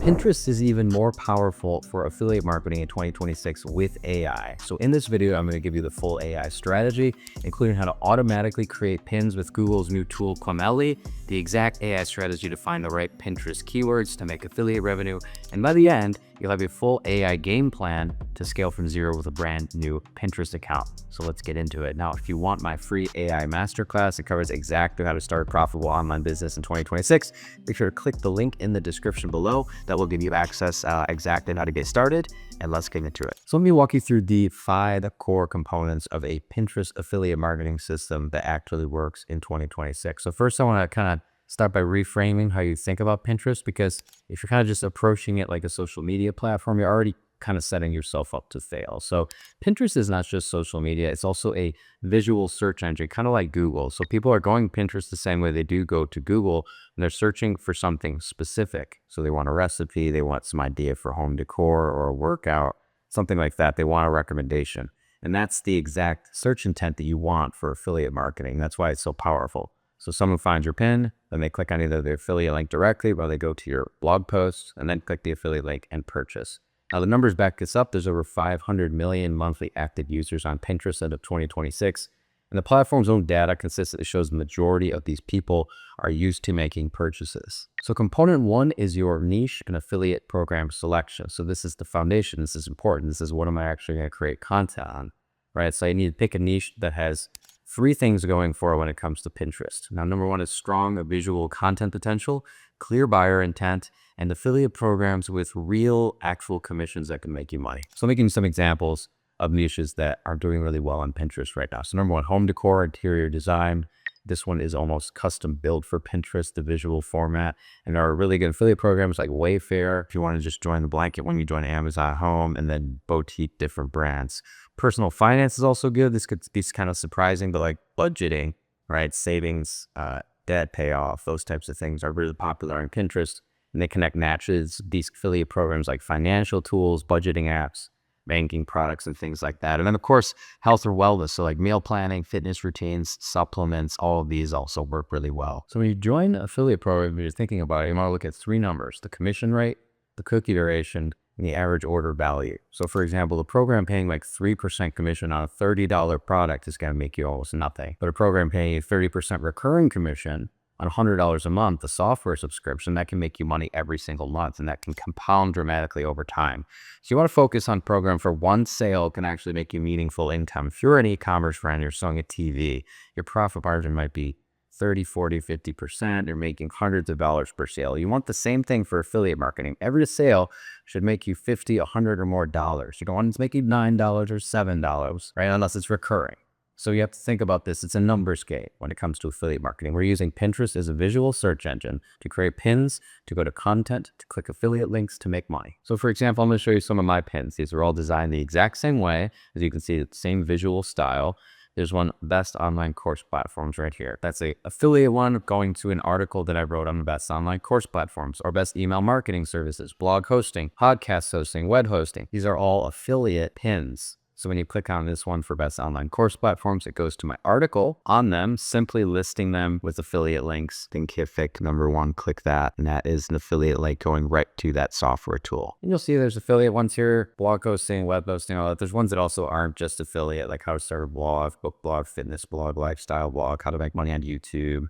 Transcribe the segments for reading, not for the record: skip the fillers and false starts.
Pinterest is even more powerful for affiliate marketing in 2026 with AI. So in this video, I'm going to give you the full AI strategy, including how to automatically create pins with Google's new tool, Quameli, the exact AI strategy to find the right Pinterest keywords to make affiliate revenue, and by the end, you'll have a full AI game plan to scale from zero with a brand new Pinterest account. So let's get into it. Now, if you want my free AI masterclass, it covers exactly how to start a profitable online business in 2026. Make sure to click the link in the description below. That will give you access exactly how to get started, and let's get into it. So let me walk you through the 5 core components of a Pinterest affiliate marketing system that actually works in 2026. So first, I want to kind of start by reframing how you think about Pinterest, because if you're kind of just approaching it like a social media platform, you're already kind of setting yourself up to fail. So Pinterest is not just social media, it's also a visual search engine, kind of like Google. So people are going Pinterest the same way they do go to Google, and they're searching for something specific. So they want a recipe, they want some idea for home decor or a workout, something like that. They want a recommendation. And that's the exact search intent that you want for affiliate marketing. That's why it's so powerful. So someone finds your pin, then they click on either the affiliate link directly, or they go to your blog post and then click the affiliate link and purchase. Now the numbers back this up. There's over 500 million monthly active users on Pinterest as of 2026. And the platform's own data consistently shows the majority of these people are used to making purchases. So component 1 is your niche and affiliate program selection. So this is the foundation. This is important. This is what am I actually going to create content on, right? So you need to pick a niche that has 3 things going for it when it comes to Pinterest. Now, number 1 is strong visual content potential, clear buyer intent, and affiliate programs with real actual commissions that can make you money. So I'm making some examples of niches that are doing really well on Pinterest right now. So number 1, home decor, interior design. This one is almost custom built for Pinterest, the visual format. And there are really good affiliate programs like Wayfair, if you want to just join the blanket when you join Amazon Home, and then boutique different brands. Personal finance is also good. This could be kind of surprising, but like budgeting, right? Savings, debt payoff, those types of things are really popular on Pinterest. And they connect naturally these affiliate programs like financial tools, budgeting apps, banking products, and things like that. And then of course, health or wellness. So like meal planning, fitness routines, supplements, all of these also work really well. So when you join an affiliate program, you're thinking about it, you want to look at 3 numbers: the commission rate, the cookie duration, and the average order value. So for example, a program paying like 3% commission on a $30 product is going to make you almost nothing. But a program paying you 30% recurring commission on $100 a month, the software subscription, that can make you money every single month, and that can compound dramatically over time. So you want to focus on program for one sale can actually make you meaningful income. If you're an e-commerce brand, you're selling a TV, your profit margin might be 30, 40, 50%. You're making hundreds of dollars per sale. You want the same thing for affiliate marketing. Every sale should make you 50, 100 or more dollars. You don't want it to make you $9 or $7, right? Unless it's recurring. So you have to think about this. It's a numbers game when it comes to affiliate marketing. We're using Pinterest as a visual search engine to create pins, to go to content, to click affiliate links to make money. So for example, I'm going to show you some of my pins. These are all designed the exact same way. As you can see, the same visual style. There's one, best online course platforms, right here. That's a affiliate one going to an article that I wrote on the best online course platforms, or best email marketing services, blog hosting, podcast hosting, web hosting. These are all affiliate pins. So when you click on this one for best online course platforms, it goes to my article on them, simply listing them with affiliate links. Thinkific, number 1, click that. And that is an affiliate link going right to that software tool. And you'll see there's affiliate ones here, blog hosting, web hosting, all that. There's ones that also aren't just affiliate, like how to start a blog, book blog, fitness blog, lifestyle blog, how to make money on YouTube,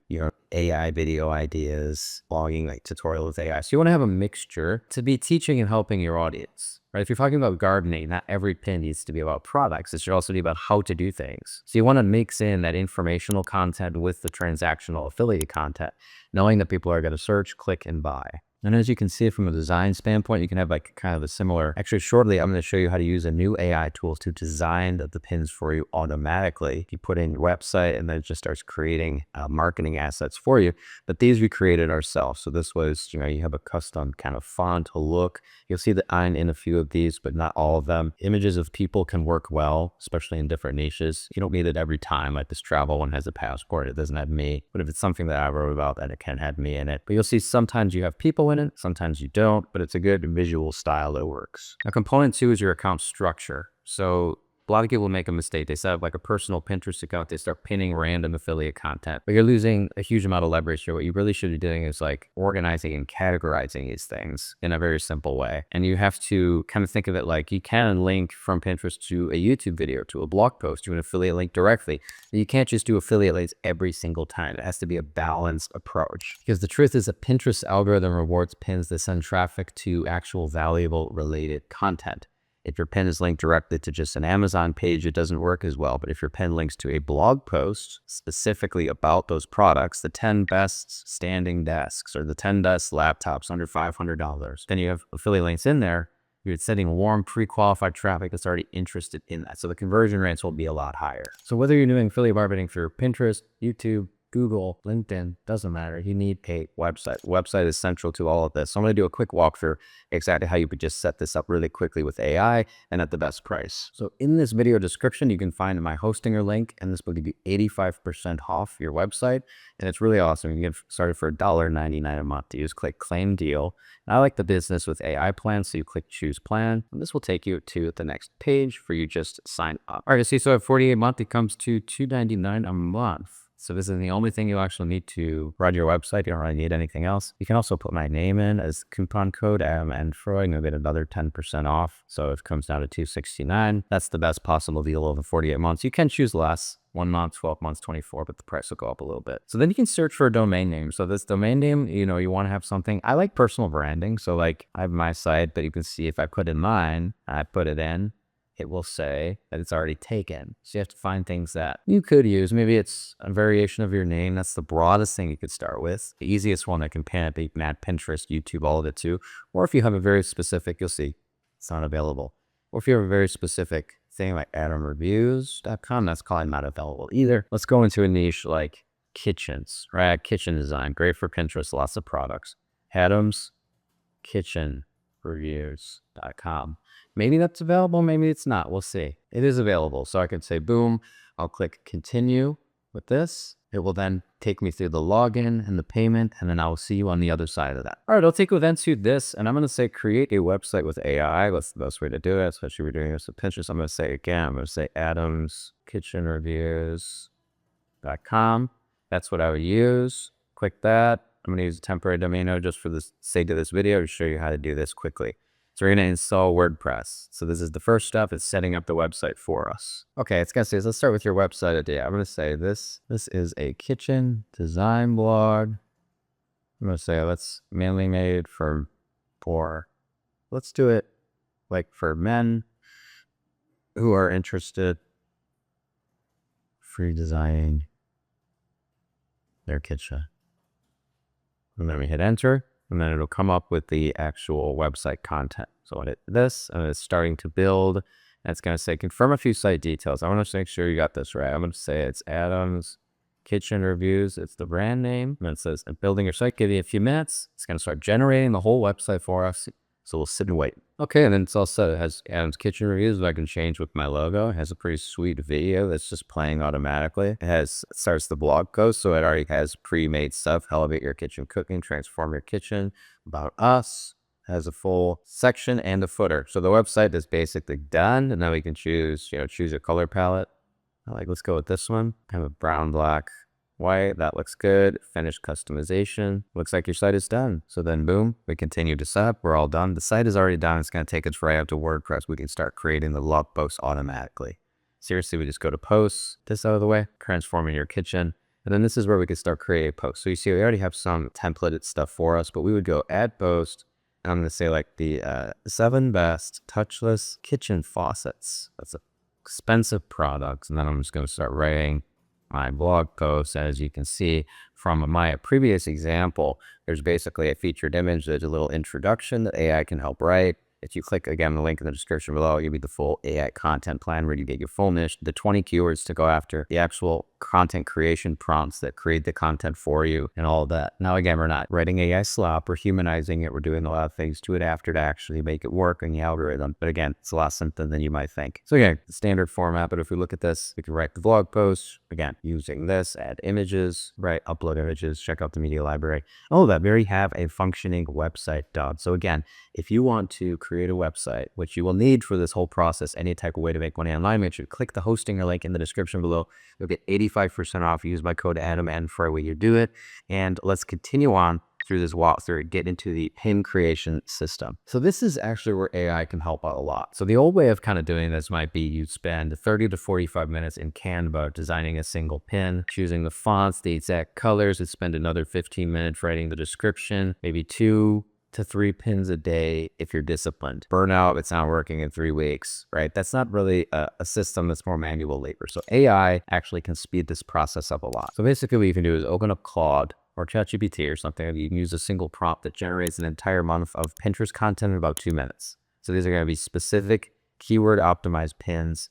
AI video ideas, blogging, like tutorial with AI. So you want to have a mixture to be teaching and helping your audience. Right? If you're talking about gardening, not every pin needs to be about products. It should also be about how to do things. So you want to mix in that informational content with the transactional affiliate content, knowing that people are going to search, click, and buy. And as you can see from a design standpoint, you can have like kind of a similar, actually shortly, I'm going to show you how to use a new AI tool to design the pins for you automatically. You put in your website and then it just starts creating marketing assets for you. But these we created ourselves. So this was, you have a custom kind of font, a look. You'll see the ein in a few of these, but not all of them. Images of people can work well, especially in different niches. You don't need it every time. Like this travel one has a passport. It doesn't have me. But if it's something that I wrote about, then it can have me in it. But you'll see sometimes you have people in it, sometimes you don't, but it's a good visual style that works. Now, component 2 is your account structure. So A lot of people make a mistake. They set up like a personal Pinterest account. They start pinning random affiliate content, but you're losing a huge amount of leverage here. What you really should be doing is like organizing and categorizing these things in a very simple way. And you have to kind of think of it like you can link from Pinterest to a YouTube video, to a blog post, to an affiliate link directly. You can't just do affiliate links every single time. It has to be a balanced approach, because the truth is a Pinterest algorithm rewards pins that send traffic to actual valuable related content. If your pin is linked directly to just an Amazon page, it doesn't work as well. But if your pin links to a blog post specifically about those products, the 10 best standing desks or the 10 best laptops under $500, then you have affiliate links in there. You're sending warm, pre-qualified traffic that's already interested in that. So the conversion rates will be a lot higher. So whether you're doing affiliate marketing for Pinterest, YouTube, Google, LinkedIn, doesn't matter. You need a website. Website is central to all of this. So I'm going to do a quick walkthrough exactly how you could just set this up really quickly with AI and at the best price. So in this video description, you can find my Hostinger link, and this will give you 85% off your website. And it's really awesome. You can get started for $1.99 a month. You just click claim deal. And I like the business with AI plan, so you click choose plan. And this will take you to the next page for you just sign up. All right, see, so at 48 a month, it comes to $2.99 a month. So this is the only thing you actually need to run your website. You don't really need anything else. You can also put my name in as coupon code AMNFreud, and you'll get another 10% off. So if it comes down to $269, that's the best possible deal over 48 months. You can choose less, 1 month, 12 months, 24, but the price will go up a little bit. So then you can search for a domain name. So this domain name, you know, you want to have something. I like personal branding. So like I have my site, but you can see if I put in mine, I put it in, it will say that it's already taken. So you have to find things that you could use. Maybe it's a variation of your name. That's the broadest thing you could start with. The easiest one that can pan it, but you can add Pinterest, YouTube, all of it too. Or if you have a very specific, you'll see it's not available. Or if you have a very specific thing like adamreviews.com, that's probably not available either. Let's go into a niche like kitchens, right? Kitchen design, great for Pinterest, lots of products. Adam's kitchen reviews.com. Maybe that's available, maybe it's not. We'll see. It is available. So I can say, boom, I'll click continue with this. It will then take me through the login and the payment, and then I will see you on the other side of that. All right, I'll take you then to this, and I'm going to say create a website with AI. That's the best way to do it, especially if we're doing this with Pinterest. I'm going to say again, I'm going to say adamskitchenreviews.com. That's what I would use. Click that. I'm going to use a temporary domain name just for the sake of this video to show you how to do this quickly. So we're going to install WordPress. So this is the first step, is setting up the website for us. Okay, it's going to say, let's start with your website idea. I'm going to say this is a kitchen design blog. I'm going to say let's mainly made for let's do it like for men who are interested free designing their kitchen. And then we hit enter, and then it'll come up with the actual website content. So I hit this, and it's starting to build, and it's going to say confirm a few site details. I want to make sure you got this right. I'm going to say it's Adam's Kitchen Reviews. It's the brand name, and it says building your site. Give you a few minutes. It's going to start generating the whole website for us. So we'll sit and wait. Okay, and then it's all set. It has Adam's Kitchen Reviews that I can change with my logo. It has a pretty sweet video that's just playing automatically. It starts the blog post, so it already has pre-made stuff. Elevate your kitchen cooking, transform your kitchen, about us. It has a full section and a footer. So the website is basically done, and now we can choose a color palette. Let's go with this one. I have a brown, black, white. That looks good. Finish customization. Looks like your site is done. So then boom, we continue to set up. We're all done. The site is already done. It's going to take us right up to WordPress. We can start creating the blog posts automatically. Seriously, we just go to posts, this out of the way, transforming your kitchen. And then this is where we can start creating posts. So you see, we already have some templated stuff for us, but we would go add post. And I'm going to say like the 7 best touchless kitchen faucets. That's expensive products. And then I'm just going to start writing my blog post. As you can see from my previous example, there's basically a featured image. There's a little introduction that AI can help write. If you click again the link in the description below, it'll give you the full AI content plan where you get your full niche, the 20 keywords to go after, the actual content creation prompts that create the content for you and all of that. Now, again, we're not writing AI slop, we're humanizing it. We're doing a lot of things to it after to actually make it work in the algorithm. But again, it's a lot simpler than you might think. So again, the standard format, but if we look at this, we can write the blog posts, again, using this, add images, right? Upload images, check out the media library, all of that. We already have a functioning website done. So again, if you want to create a website, which you will need for this whole process, any type of way to make money online, make sure to click the hosting or link in the description below. You'll get 85% off. Use my code ADAM for way you do it. And let's continue on through this walkthrough, get into the pin creation system. So this is actually where AI can help out a lot. So the old way of kind of doing this might be you spend 30 to 45 minutes in Canva designing a single pin, choosing the fonts, the exact colors, and spend another 15 minutes writing the description, maybe 2 to 3 pins a day if you're disciplined. Burnout, it's not working in 3 weeks, right? That's not really a system, that's more manual labor. So AI actually can speed this process up a lot. So basically what you can do is open up Claude or ChatGPT or something. You can use a single prompt that generates an entire month of Pinterest content in about 2 minutes. So these are going to be specific keyword optimized pins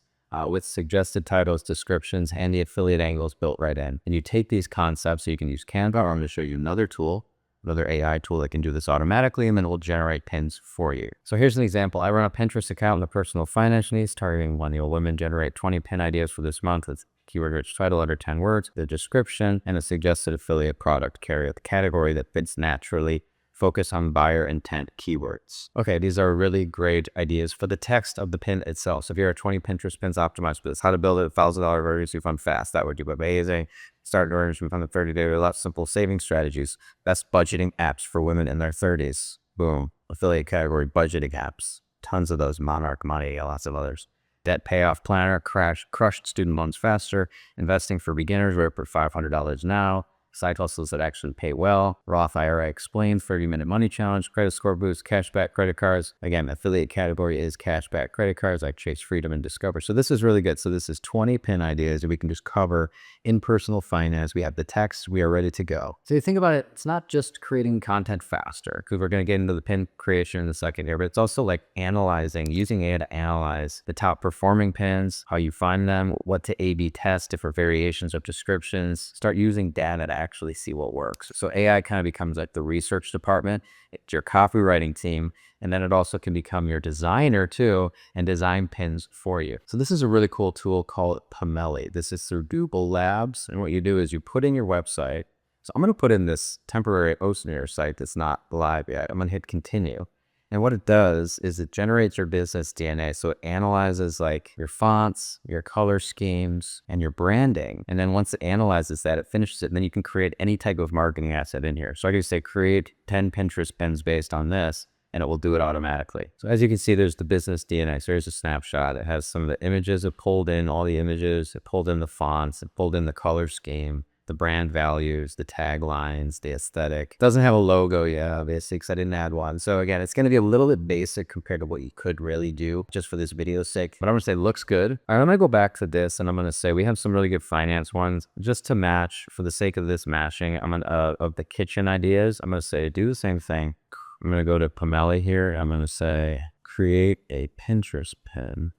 with suggested titles, descriptions, and the affiliate angles built right in. And you take these concepts, so you can use Canva, or I'm going to show you another tool, another AI tool that can do this automatically, and then it will generate pins for you. So here's an example. I run a Pinterest account in the personal finance needs, targeting millennial women, generate 20 pin ideas for this month. It's keyword-rich title under 10 words, the description, and a suggested affiliate product category that fits naturally. Focus on buyer intent keywords. Okay, these are really great ideas for the text of the pin itself. So if you're 20 Pinterest pins optimized for this, how to build a $1,000 emergency fund fast, that would be amazing. Start an emergency fund in 30 days with lots of simple saving strategies. Best budgeting apps for women in their 30s. Boom. Affiliate category, budgeting apps. Tons of those. Monarch Money, lots of others. Debt payoff planner, crushed student loans faster. Investing for beginners, we're up for $500 now. Side hustles that actually pay well. Roth IRA explained, 30-minute money challenge, credit score boost, cashback credit cards. Again, affiliate category is cashback credit cards like Chase Freedom and Discover. So this is really good. So this is 20 pin ideas that we can just cover in personal finance. We have the text, we are ready to go. So you think about it, it's not just creating content faster, because we're going to get into the pin creation in a second here, but it's also like analyzing, using AI to analyze the top performing pins, how you find them, what to A/B test, different variations of descriptions, start using data to actually see what works. So AI kind of becomes like the research department, it's your copywriting team, and then it also can become your designer too, and design pins for you. So this is a really cool tool called Pomeli. This is through Google Labs, and what you do is you put in your website. So I'm going to put in this temporary Oceaneer site that's not live yet. I'm going to hit continue. And what it does is it generates your business DNA. So it analyzes like your fonts, your color schemes, and your branding. And then once it analyzes that, it finishes it. And then you can create any type of marketing asset in here. So I can say create 10 Pinterest pins based on this, and it will do it automatically. So as you can see, there's the business DNA. So here's a snapshot. It has some of the images. It pulled in all the images. It pulled in the fonts. It pulled in the color scheme, the brand values, the taglines, the aesthetic. Doesn't have a logo yet, obviously, because I didn't add one. So again, it's going to be a little bit basic compared to what you could really do just for this video's sake. But I'm going to say looks good. All right, I'm going to go back to this, and I'm going to say we have some really good finance ones just to match for the sake of this mashing. I'm going to, of the kitchen ideas, I'm going to say do the same thing. I'm going to go to Pomeli here. I'm going to say create a Pinterest pin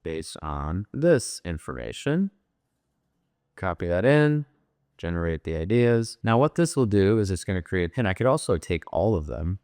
based on this information. Copy that in, generate the ideas. Now what this will do is it's going to create a pin. I could also take all of them,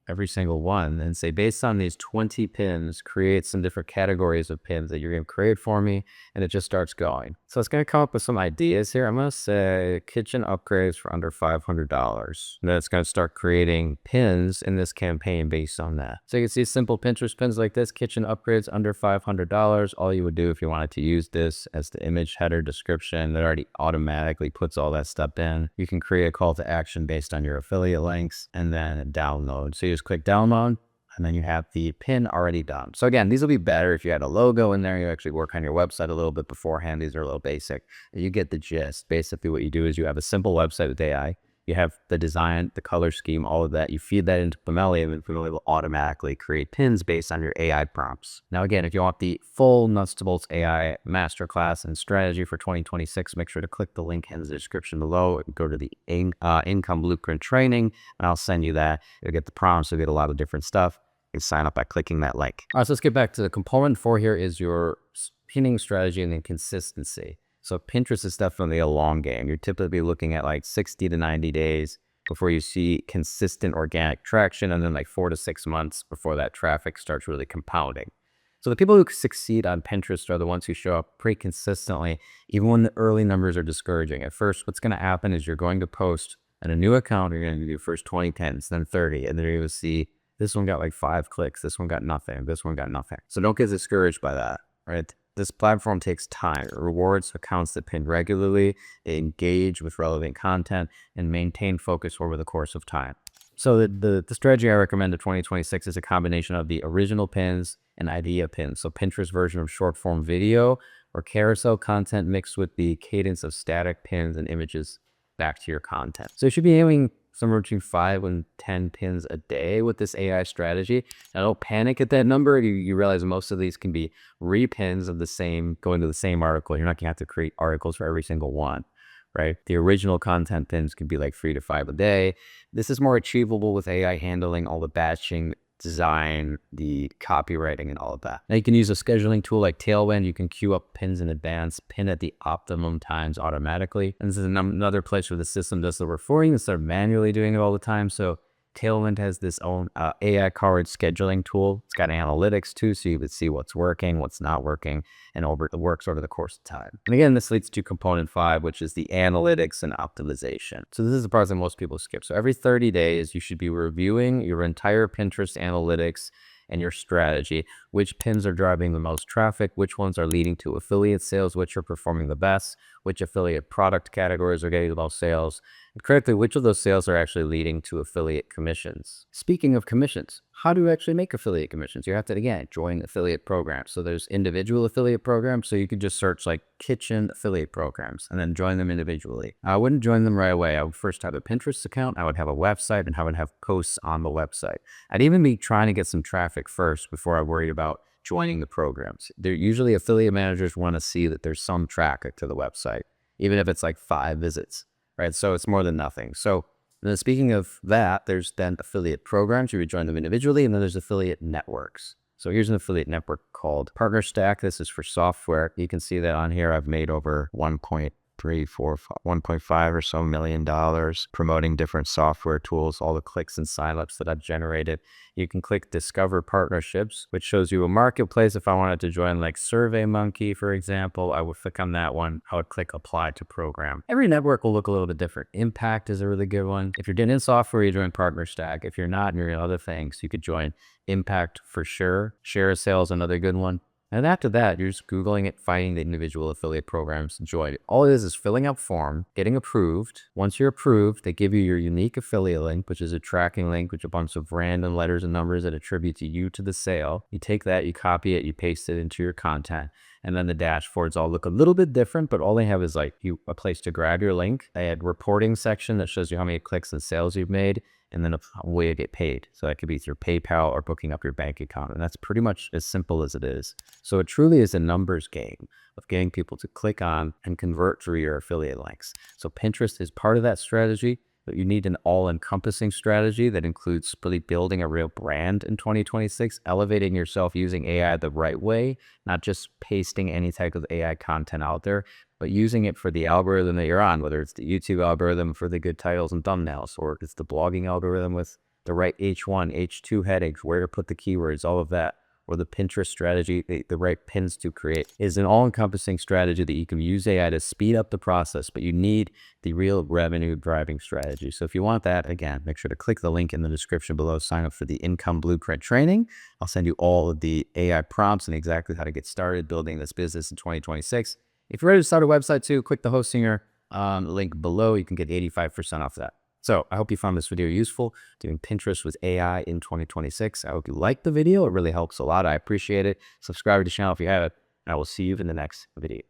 every single one, and say based on these 20 pins, create some different categories of pins that you're going to create for me, and it just starts going. So it's going to come up with some ideas here. I'm going to say kitchen upgrades for under $500. And then it's going to start creating pins in this campaign based on that. So you can see simple Pinterest pins like this, kitchen upgrades under $500. All you would do if you wanted to use this as the image header description that already automatically puts all that stuff in. You can create a call to action based on your affiliate links and then download. So you just click download, and then you have the pin already done. So again, these will be better if you had a logo in there. You actually work on your website a little bit beforehand. These are a little basic. You get the gist. Basically what you do is you have a simple website with AI. You have the design, the color scheme, all of that. You feed that into Pomeli, and then Pomeli will automatically create pins based on your AI prompts. Now, again, if you want the full nuts to bolts AI masterclass and strategy for 2026, make sure to click the link in the description below. Go to the income blueprint training, and I'll send you that. You'll get the prompts. You'll get a lot of different stuff. You can sign up by clicking that link. All right, so let's get back to the component 4 here is your pinning strategy and then consistency. So Pinterest is definitely a long game. You're typically looking at like 60 to 90 days before you see consistent organic traction, and then like 4 to 6 months before that traffic starts really compounding. So the people who succeed on Pinterest are the ones who show up pretty consistently, even when the early numbers are discouraging. At first, what's going to happen is you're going to post on a new account, you're going to do first 20 pins, then 30, and then you're going to see this one got like 5 clicks, this one got nothing, this one got nothing. So don't get discouraged by that, right? This platform takes time. It rewards accounts that pin regularly, they engage with relevant content, and maintain focus over the course of time. So the strategy I recommend in 2026 is a combination of the original pins and idea pins. So Pinterest version of short form video or carousel content mixed with the cadence of static pins and images back to your content. So you should be aiming somewhere between 5 and 10 pins a day with this AI strategy. Now don't panic at that number. You realize most of these can be repins of the same, going to the same article. You're not gonna have to create articles for every single one, right? The original content pins could be like 3 to 5 a day. This is more achievable with AI handling all the batching, design, the copywriting, and all of that. Now you can use a scheduling tool like Tailwind. You can queue up pins in advance, pin at the optimum times automatically. And this is another place where the system does the work for you instead of manually doing it all the time. So Tailwind has this own AI-powered scheduling tool. It's got analytics too, so you can see what's working, what's not working, and it works over the course of time. And again, this leads to component 5, which is the analytics and optimization. So this is the part that most people skip. So every 30 days, you should be reviewing your entire Pinterest analytics and your strategy, which pins are driving the most traffic, which ones are leading to affiliate sales, which are performing the best, which affiliate product categories are getting the most sales, and critically, which of those sales are actually leading to affiliate commissions. Speaking of commissions, how do you actually make affiliate commissions? You have to, again, join affiliate programs. So there's individual affiliate programs. So you could just search like kitchen affiliate programs and then join them individually. I wouldn't join them right away. I would first have a Pinterest account. I would have a website, and I would have posts on the website. I'd even be trying to get some traffic first before I worried about joining the programs. They're usually affiliate managers want to see that there's some traffic to the website, even if it's like 5 visits, right? So it's more than nothing. So then speaking of that, there's then affiliate programs. You would join them individually, and then there's affiliate networks. So here's an affiliate network called Partner Stack. This is for software. You can see that on here I've made over 1.5 or so million dollars promoting different software tools, all the clicks and signups that I've generated. You can click Discover Partnerships, which shows you a marketplace. If I wanted to join like SurveyMonkey, for example, I would click on that one. I would click Apply to Program. Every network will look a little bit different. Impact is a really good one. If you're in software, you join Partner Stack. If you're not and you're in other things, you could join Impact for sure. Share Sales, another good one. And after that, you're just Googling it, finding the individual affiliate programs, join it. All it is filling out form, getting approved. Once you're approved, they give you your unique affiliate link, which is a tracking link, which is a bunch of random letters and numbers that attribute to you to the sale. You take that, you copy it, you paste it into your content. And then the dashboards all look a little bit different, but all they have is like a place to grab your link. They had reporting section that shows you how many clicks and sales you've made, and then a way to get paid. So that could be through PayPal or booking up your bank account. And that's pretty much as simple as it is. So it truly is a numbers game of getting people to click on and convert through your affiliate links. So Pinterest is part of that strategy, but you need an all-encompassing strategy that includes really building a real brand in 2026, elevating yourself using AI the right way, not just pasting any type of AI content out there, but using it for the algorithm that you're on, whether it's the YouTube algorithm for the good titles and thumbnails, or it's the blogging algorithm with the right H1, H2 headings, where to put the keywords, all of that, or the Pinterest strategy, the right pins to create, is an all-encompassing strategy that you can use AI to speed up the process, but you need the real revenue driving strategy. So if you want that, again, make sure to click the link in the description below, sign up for the Income Blueprint training. I'll send you all of the AI prompts and exactly how to get started building this business in 2026. If you're ready to start a website too, click the Hostinger link below. You can get 85% off that. So I hope you found this video useful, doing Pinterest with AI in 2026. I hope you liked the video. It really helps a lot. I appreciate it. Subscribe to the channel if you haven't. I will see you in the next video.